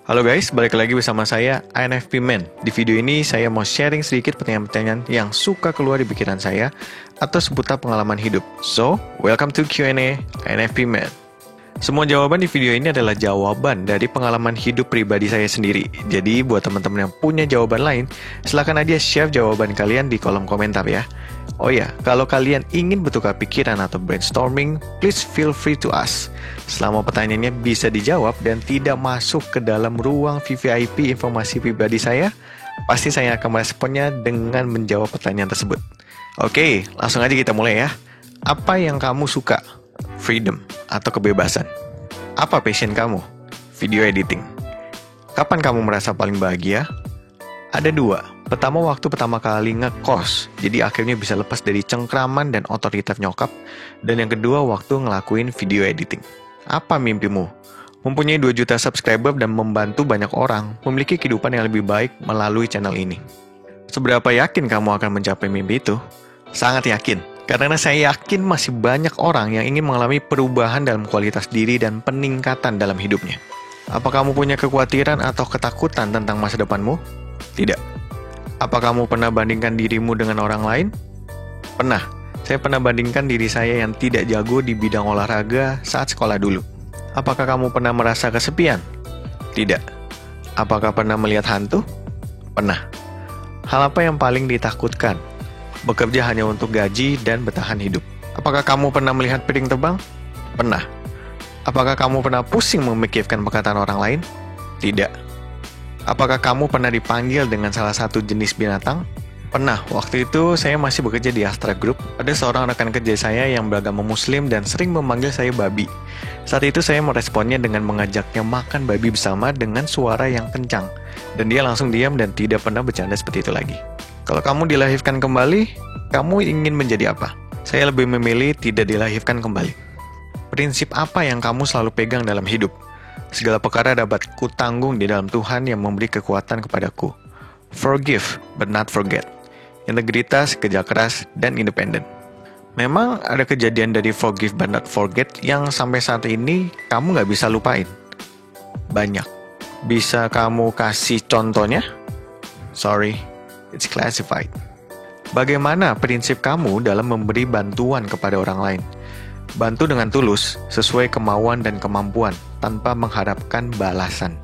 Halo guys, balik lagi bersama saya, INFP Man. Di video ini saya mau sharing sedikit pertanyaan-pertanyaan yang suka keluar di pikiran saya atau seputar pengalaman hidup. So, welcome to Q&A INFP Man. Semua jawaban di video ini adalah jawaban dari pengalaman hidup pribadi saya sendiri. Jadi buat teman-teman yang punya jawaban lain, silakan aja share jawaban kalian di kolom komentar ya. Oh ya, kalau kalian ingin bertukar pikiran atau brainstorming, please feel free to ask. Selama pertanyaannya bisa dijawab dan tidak masuk ke dalam ruang VVIP informasi pribadi saya, pasti saya akan meresponnya dengan menjawab pertanyaan tersebut. Oke, langsung aja kita mulai ya. Apa yang kamu suka? Freedom atau kebebasan? Apa passion kamu? Video editing. Kapan kamu merasa paling bahagia? Ada dua. Pertama, waktu pertama kali ngekos, jadi akhirnya bisa lepas dari cengkraman dan otoritas nyokap. Dan yang kedua, waktu ngelakuin video editing. Apa mimpimu? Mempunyai 2 juta subscriber dan membantu banyak orang memiliki kehidupan yang lebih baik melalui channel ini. Seberapa yakin kamu akan mencapai mimpi itu? Sangat yakin. Karena saya yakin masih banyak orang yang ingin mengalami perubahan dalam kualitas diri dan peningkatan dalam hidupnya. Apa kamu punya kekhawatiran atau ketakutan tentang masa depanmu? Tidak. Apa kamu pernah bandingkan dirimu dengan orang lain? Pernah. Saya pernah bandingkan diri saya yang tidak jago di bidang olahraga saat sekolah dulu. Apakah kamu pernah merasa kesepian? Tidak. Apakah pernah melihat hantu? Pernah. Hal apa yang paling ditakutkan? Bekerja hanya untuk gaji dan bertahan hidup. Apakah kamu pernah melihat piring terbang? Pernah. Apakah kamu pernah pusing memikirkan perkataan orang lain? Tidak. Apakah kamu pernah dipanggil dengan salah satu jenis binatang? Pernah. Waktu itu saya masih bekerja di Astra Group. Ada seorang rekan kerja saya yang beragama muslim dan sering memanggil saya babi. Saat itu saya meresponnya dengan mengajaknya makan babi bersama dengan suara yang kencang. Dan dia langsung diam dan tidak pernah bercanda seperti itu lagi. Kalau kamu dilahirkan kembali, kamu ingin menjadi apa? Saya lebih memilih tidak dilahirkan kembali. Prinsip apa yang kamu selalu pegang dalam hidup? Segala perkara dapat kutanggung di dalam Tuhan yang memberi kekuatan kepadaku. Forgive, but not forget. Integritas, kerja keras, dan independen. Memang ada kejadian dari forgive but not forget yang sampai saat ini kamu nggak bisa lupain. Banyak. Bisa kamu kasih contohnya? Sorry, it's classified. Bagaimana prinsip kamu dalam memberi bantuan kepada orang lain? Bantu dengan tulus, sesuai kemauan dan kemampuan, tanpa mengharapkan balasan.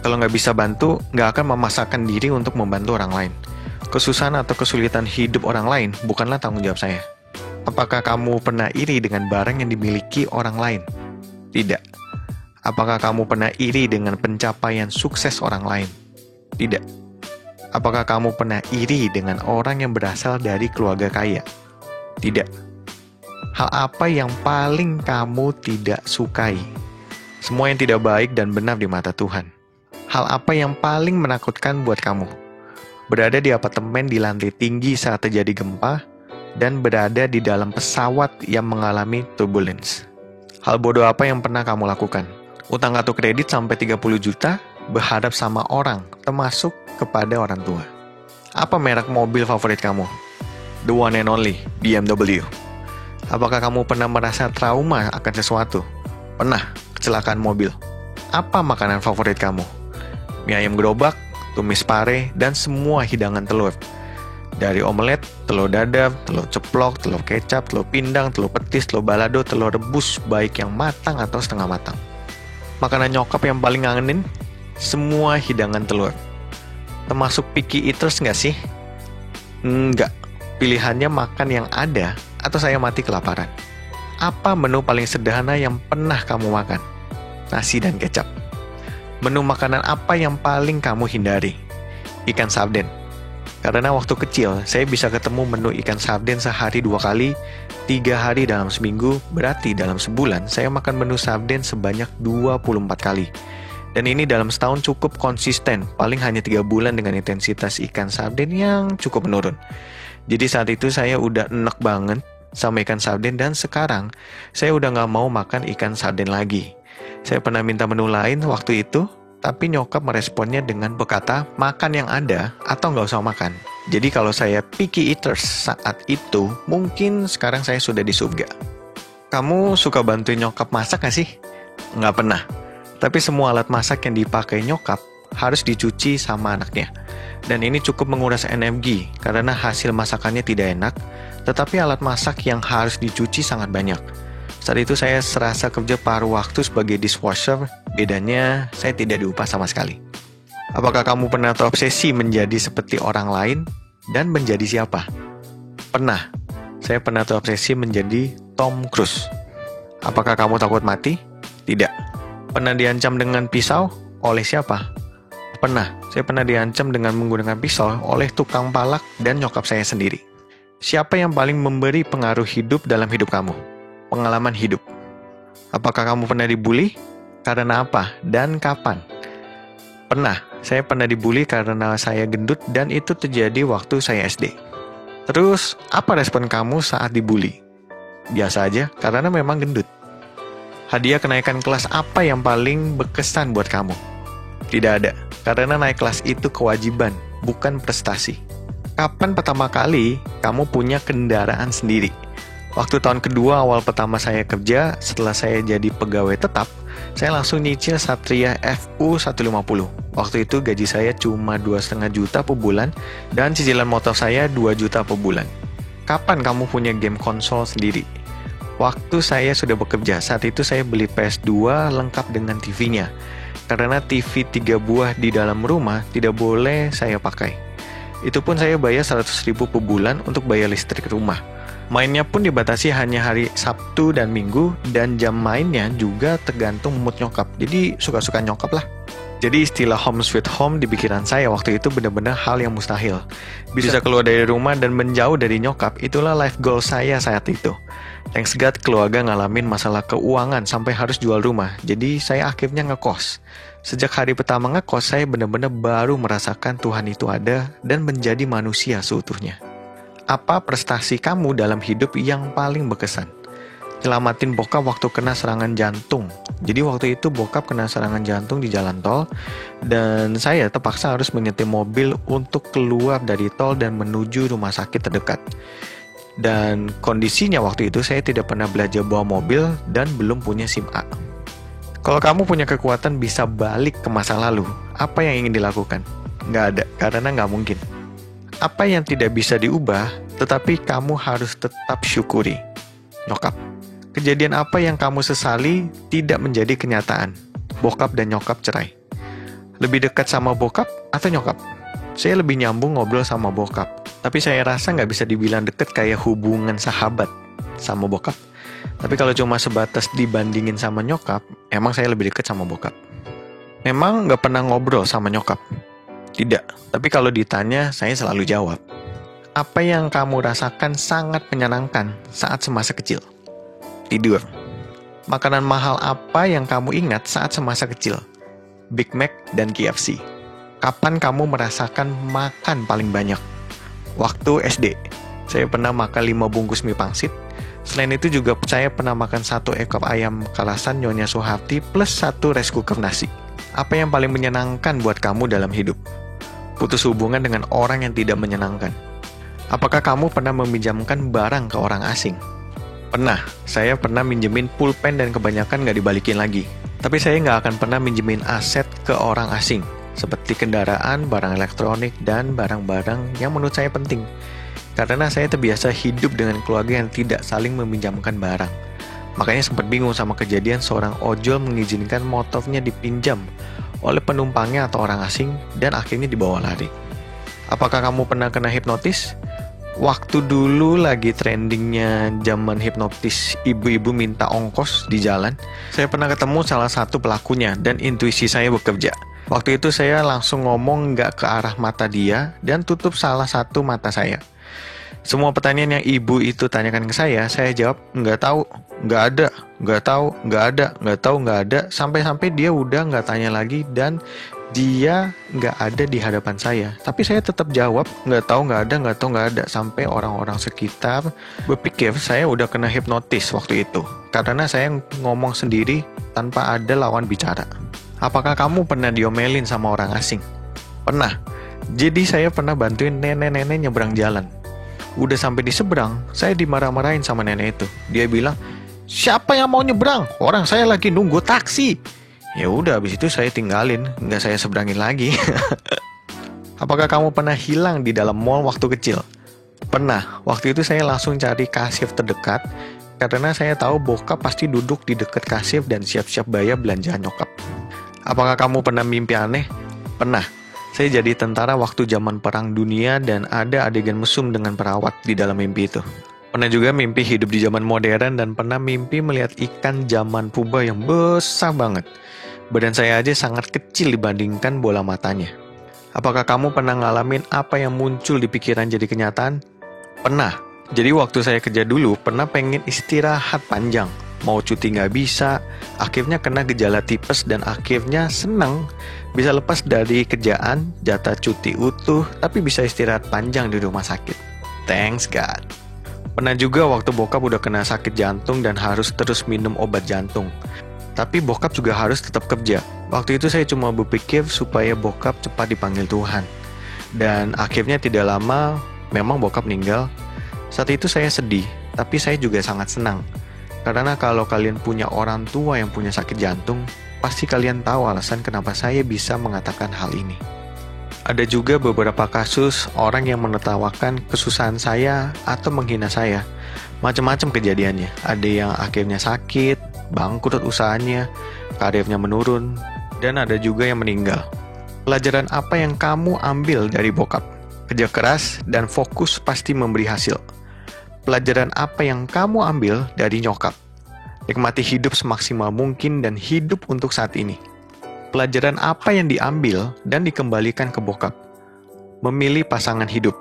Kalau nggak bisa bantu, nggak akan memaksakan diri untuk membantu orang lain. Kesusahan atau kesulitan hidup orang lain bukanlah tanggung jawab saya. Apakah kamu pernah iri dengan barang yang dimiliki orang lain? Tidak. Apakah kamu pernah iri dengan pencapaian sukses orang lain? Tidak. Apakah kamu pernah iri dengan orang yang berasal dari keluarga kaya? Tidak. Hal apa yang paling kamu tidak sukai? Semua yang tidak baik dan benar di mata Tuhan. Hal apa yang paling menakutkan buat kamu? Berada di apartemen di lantai tinggi saat terjadi gempa, dan berada di dalam pesawat yang mengalami turbulence. Hal bodoh apa yang pernah kamu lakukan? Utang kartu kredit sampai 30 juta, berharap sama orang, termasuk kepada orang tua. Apa merek mobil favorit kamu? The one and only, BMW. Apakah kamu pernah merasa trauma akan sesuatu? Pernah, kecelakaan mobil. Apa makanan favorit kamu? Mie ayam gerobak, tumis pare, dan semua hidangan telur. Dari omelet, telur dadar, telur ceplok, telur kecap, telur pindang, telur petis, telur balado, telur rebus, baik yang matang atau setengah matang. Makanan nyokap yang paling ngangenin? Semua hidangan telur. Termasuk picky eaters nggak sih? Enggak. Pilihannya makan yang ada atau saya mati kelaparan. Apa menu paling sederhana yang pernah kamu makan? Nasi dan kecap. Menu makanan apa yang paling kamu hindari? Ikan sarden. Karena waktu kecil, saya bisa ketemu menu ikan sarden sehari 2 kali, 3 hari dalam seminggu, berarti dalam sebulan saya makan menu sarden sebanyak 24 kali. Dan ini dalam setahun cukup konsisten, paling hanya 3 bulan dengan intensitas ikan sarden yang cukup menurun. Jadi saat itu saya udah enak banget sama ikan sarden dan sekarang saya udah gak mau makan ikan sarden lagi. Saya pernah minta menu lain waktu itu, tapi nyokap meresponnya dengan berkata makan yang ada atau gak usah makan. Jadi kalau saya picky eaters saat itu, mungkin sekarang saya sudah di surga. Kamu suka bantuin nyokap masak gak sih? Nggak pernah. Tapi semua alat masak yang dipakai nyokap harus dicuci sama anaknya. Dan ini cukup menguras energi karena hasil masakannya tidak enak, tetapi alat masak yang harus dicuci sangat banyak. Saat itu saya serasa kerja paruh waktu sebagai dishwasher, bedanya saya tidak diupah sama sekali. Apakah kamu pernah terobsesi menjadi seperti orang lain dan menjadi siapa? Pernah. Saya pernah terobsesi menjadi Tom Cruise. Apakah kamu takut mati? Tidak. Pernah diancam dengan pisau? Oleh siapa? Pernah. Saya pernah diancam dengan menggunakan pisau oleh tukang palak dan nyokap saya sendiri. Siapa yang paling memberi pengaruh hidup dalam hidup kamu? Pengalaman hidup. Apakah kamu pernah dibully? Karena apa? Dan kapan? Pernah. Saya pernah dibully karena saya gendut dan itu terjadi waktu saya SD. Terus, apa respon kamu saat dibully? Biasa aja, karena memang gendut. Hadiah kenaikan kelas apa yang paling berkesan buat kamu? Tidak ada, karena naik kelas itu kewajiban, bukan prestasi. Kapan pertama kali kamu punya kendaraan sendiri? Waktu tahun kedua awal pertama saya kerja, setelah saya jadi pegawai tetap, saya langsung nyicil Satria FU 150. Waktu itu gaji saya cuma 2,5 juta per bulan, dan cicilan motor saya 2 juta per bulan. Kapan kamu punya game konsol sendiri? Waktu saya sudah bekerja, saat itu saya beli PS2 lengkap dengan TV-nya. Karena TV 3 buah di dalam rumah tidak boleh saya pakai. Itu pun saya bayar 100.000 per bulan untuk bayar listrik rumah. Mainnya pun dibatasi hanya hari Sabtu dan Minggu, dan jam mainnya juga tergantung mood nyokap. Jadi suka-suka nyokap lah. Jadi istilah home sweet home di pikiran saya waktu itu benar-benar hal yang mustahil. Bisa keluar dari rumah dan menjauh dari nyokap, itulah life goal saya saat itu. Thanks God keluarga ngalamin masalah keuangan sampai harus jual rumah. Jadi saya akhirnya ngekos. Sejak hari pertama ngekos, saya benar-benar baru merasakan Tuhan itu ada dan menjadi manusia seutuhnya. Apa prestasi kamu dalam hidup yang paling berkesan? Nyelamatin bokap waktu kena serangan jantung. Jadi waktu itu bokap kena serangan jantung di jalan tol, dan saya terpaksa harus menyetir mobil untuk keluar dari tol dan menuju rumah sakit terdekat. Dan kondisinya waktu itu saya tidak pernah belajar bawa mobil dan belum punya SIM A. Kalau kamu punya kekuatan bisa balik ke masa lalu, apa yang ingin dilakukan? Nggak ada, karena nggak mungkin. Apa yang tidak bisa diubah, tetapi kamu harus tetap syukuri? Nyokap. Kejadian apa yang kamu sesali tidak menjadi kenyataan? Bokap dan nyokap cerai. Lebih dekat sama bokap atau nyokap? Saya lebih nyambung ngobrol sama bokap. Tapi saya rasa nggak bisa dibilang deket kayak hubungan sahabat sama bokap. Tapi kalau cuma sebatas dibandingin sama nyokap, emang saya lebih dekat sama bokap. Memang nggak pernah ngobrol sama nyokap? Tidak, tapi kalau ditanya, saya selalu jawab. Apa yang kamu rasakan sangat menyenangkan saat semasa kecil? Tidur. Makanan mahal apa yang kamu ingat saat semasa kecil? Big Mac dan KFC. Kapan kamu merasakan makan paling banyak? Waktu SD. Saya pernah makan 5 bungkus mie pangsit. Selain itu juga saya pernah makan 1 ekor ayam kalasan Nyonya Soeharti plus 1 rice cooker nasi. Apa yang paling menyenangkan buat kamu dalam hidup? Putus hubungan dengan orang yang tidak menyenangkan. Apakah kamu pernah meminjamkan barang ke orang asing? Pernah. Saya pernah minjemin pulpen dan kebanyakan nggak dibalikin lagi. Tapi saya nggak akan pernah minjemin aset ke orang asing, seperti kendaraan, barang elektronik, dan barang-barang yang menurut saya penting. Karena saya terbiasa hidup dengan keluarga yang tidak saling meminjamkan barang. Makanya sempat bingung sama kejadian seorang ojol mengizinkan motornya dipinjam oleh penumpangnya atau orang asing dan akhirnya dibawa lari. Apakah kamu pernah kena hipnotis? Waktu dulu lagi trendingnya zaman hipnotis, ibu-ibu minta ongkos di jalan, saya pernah ketemu salah satu pelakunya dan intuisi saya bekerja. Waktu itu saya langsung ngomong nggak ke arah mata dia dan tutup salah satu mata saya. Semua pertanyaan yang ibu itu tanyakan ke saya jawab nggak tahu, nggak ada, nggak tahu, nggak ada, nggak tahu, nggak ada, sampai dia udah nggak tanya lagi dan dia nggak ada di hadapan saya. Tapi saya tetap jawab nggak tahu, nggak ada, nggak tahu, nggak ada, sampai orang-orang sekitar berpikir saya udah kena hipnotis waktu itu. Karena saya ngomong sendiri tanpa ada lawan bicara. Apakah kamu pernah diomelin sama orang asing? Pernah. Jadi saya pernah bantuin nenek-nenek nyebrang jalan. Udah sampai di seberang, saya dimarah-marahin sama nenek itu. Dia bilang, siapa yang mau nyebrang? Orang saya lagi nunggu taksi. Ya udah, habis itu saya tinggalin, nggak saya seberangin lagi. Apakah kamu pernah hilang di dalam mall waktu kecil? Pernah. Waktu itu saya langsung cari kasir terdekat karena saya tahu bokap pasti duduk di dekat kasir dan siap-siap bayar belanjaan nyokap. Apakah kamu pernah mimpi aneh? Pernah. Saya jadi tentara waktu zaman perang dunia dan ada adegan mesum dengan perawat di dalam mimpi itu. Pernah juga mimpi hidup di zaman modern dan pernah mimpi melihat ikan zaman purba yang besar banget. Badan saya aja sangat kecil dibandingkan bola matanya. Apakah kamu pernah ngalamin apa yang muncul di pikiran jadi kenyataan? Pernah. Jadi waktu saya kerja dulu, pernah pengen istirahat panjang. Mau cuti nggak bisa, akhirnya kena gejala tipes dan akhirnya senang. Bisa lepas dari kerjaan, jatah cuti utuh, tapi bisa istirahat panjang di rumah sakit. Thanks God. Pernah juga waktu bokap udah kena sakit jantung dan harus terus minum obat jantung. Tapi bokap juga harus tetap kerja. Waktu itu saya cuma berpikir supaya bokap cepat dipanggil Tuhan. Dan akhirnya tidak lama, memang bokap meninggal. Saat itu saya sedih, tapi saya juga sangat senang. Karena kalau kalian punya orang tua yang punya sakit jantung, pasti kalian tahu alasan kenapa saya bisa mengatakan hal ini. Ada juga beberapa kasus orang yang menertawakan kesusahan saya atau menghina saya. Macam-macam kejadiannya. Ada yang akhirnya sakit, bangkrut usahanya, karirnya menurun, dan ada juga yang meninggal. Pelajaran apa yang kamu ambil dari bokap? Kerja keras dan fokus pasti memberi hasil. Pelajaran apa yang kamu ambil dari nyokap? Nikmati hidup semaksimal mungkin dan hidup untuk saat ini. Pelajaran apa yang diambil dan dikembalikan ke bokap? Memilih pasangan hidup.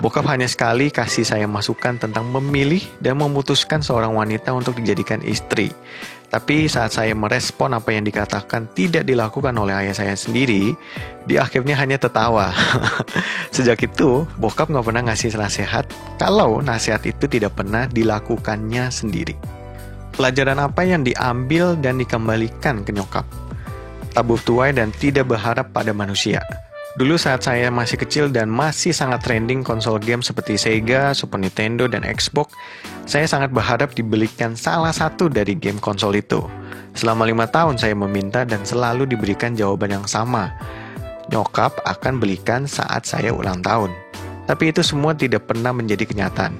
Bokap hanya sekali kasih saya masukan tentang memilih dan memutuskan seorang wanita untuk dijadikan istri. Tapi saat saya merespon apa yang dikatakan tidak dilakukan oleh ayah saya sendiri, dia akhirnya hanya tertawa. Sejak itu, bokap gak pernah ngasih nasihat kalau nasihat itu tidak pernah dilakukannya sendiri. Pelajaran apa yang diambil dan dikembalikan ke nyokap? Tabur tuai dan tidak berharap pada manusia. Dulu saat saya masih kecil dan masih sangat trending konsol game seperti Sega, Super Nintendo, dan Xbox, saya sangat berharap dibelikan salah satu dari game konsol itu. Selama 5 tahun saya meminta dan selalu diberikan jawaban yang sama. Nyokap akan belikan saat saya ulang tahun. Tapi itu semua tidak pernah menjadi kenyataan.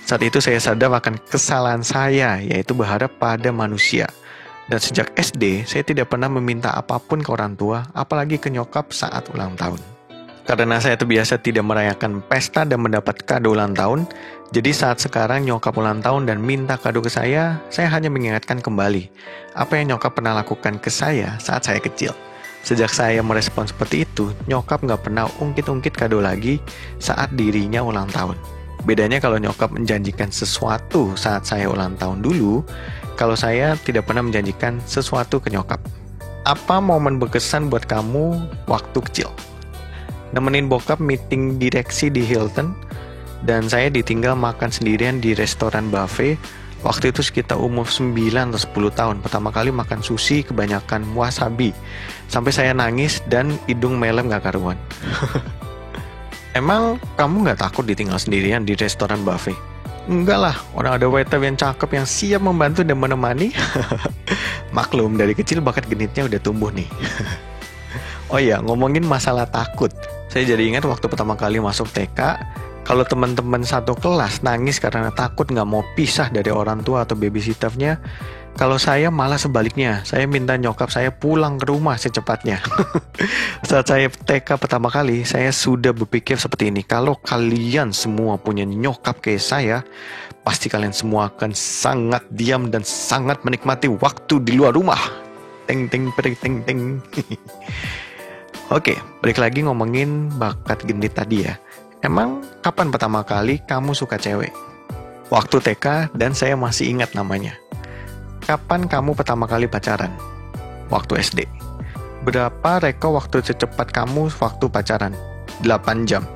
Saat itu saya sadar akan kesalahan saya, yaitu berharap pada manusia. Dan sejak SD, saya tidak pernah meminta apapun ke orang tua, apalagi ke nyokap saat ulang tahun. Karena saya terbiasa tidak merayakan pesta dan mendapat kado ulang tahun, jadi saat sekarang nyokap ulang tahun dan minta kado ke saya hanya mengingatkan kembali apa yang nyokap pernah lakukan ke saya saat saya kecil. Sejak saya merespon seperti itu, nyokap nggak pernah ungkit-ungkit kado lagi saat dirinya ulang tahun. Bedanya kalau nyokap menjanjikan sesuatu saat saya ulang tahun dulu, kalau saya tidak pernah menjanjikan sesuatu ke nyokap. Apa momen berkesan buat kamu waktu kecil? Nemenin bokap meeting direksi di Hilton, dan saya ditinggal makan sendirian di restoran buffet. Waktu itu sekitar umur 9 atau 10 tahun. Pertama kali makan sushi kebanyakan wasabi. Sampai saya nangis dan hidung melem gak karuan. Emang kamu gak takut ditinggal sendirian di restoran buffet? Enggak lah, orang ada waiter yang cakep yang siap membantu dan menemani. Maklum, dari kecil bakat genitnya udah tumbuh nih. Oh iya, ngomongin masalah takut. Saya jadi ingat waktu pertama kali masuk TK, kalau teman-teman satu kelas nangis karena takut gak mau pisah dari orang tua atau babysitternya, kalau saya malah sebaliknya, saya minta nyokap saya pulang ke rumah secepatnya. Saat saya TK pertama kali, saya sudah berpikir seperti ini. Kalau kalian semua punya nyokap kayak saya, pasti kalian semua akan sangat diam dan sangat menikmati waktu di luar rumah. Ting ting ting ting ting. Oke, balik lagi ngomongin bakat genit tadi ya. Emang kapan pertama kali kamu suka cewek? Waktu TK dan saya masih ingat namanya. Kapan kamu pertama kali pacaran? Waktu SD. Berapa reko waktu secepat kamu waktu pacaran? 8 jam.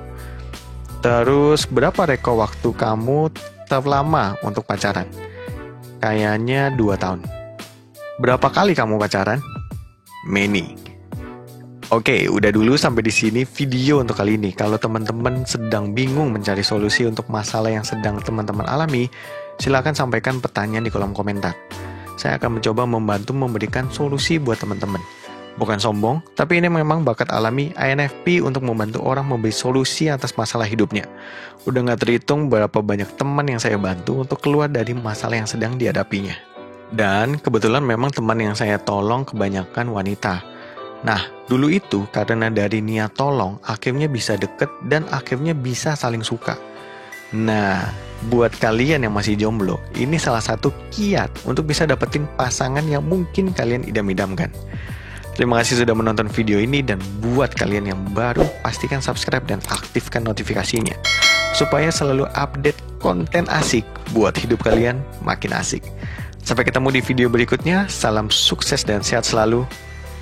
Terus berapa reko waktu kamu terlama untuk pacaran? Kayaknya 2 tahun. Berapa kali kamu pacaran? Many. Oke, udah dulu sampai di sini video untuk kali ini. Kalau teman-teman sedang bingung mencari solusi untuk masalah yang sedang teman-teman alami, silakan sampaikan pertanyaan di kolom komentar. saya akan mencoba membantu memberikan solusi buat teman-teman. Bukan sombong, tapi ini memang bakat alami INFP untuk membantu orang memberi solusi atas masalah hidupnya. Udah gak terhitung berapa banyak teman yang saya bantu untuk keluar dari masalah yang sedang dihadapinya. Dan kebetulan memang teman yang saya tolong kebanyakan wanita. Nah, dulu itu karena dari niat tolong, akhirnya bisa deket dan akhirnya bisa saling suka. Nah, buat kalian yang masih jomblo, ini salah satu kiat untuk bisa dapetin pasangan yang mungkin kalian idam-idamkan. Terima kasih sudah menonton video ini, dan buat kalian yang baru, pastikan subscribe dan aktifkan notifikasinya supaya selalu update konten asik buat hidup kalian makin asik. Sampai ketemu di video berikutnya, salam sukses dan sehat selalu.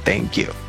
Thank you.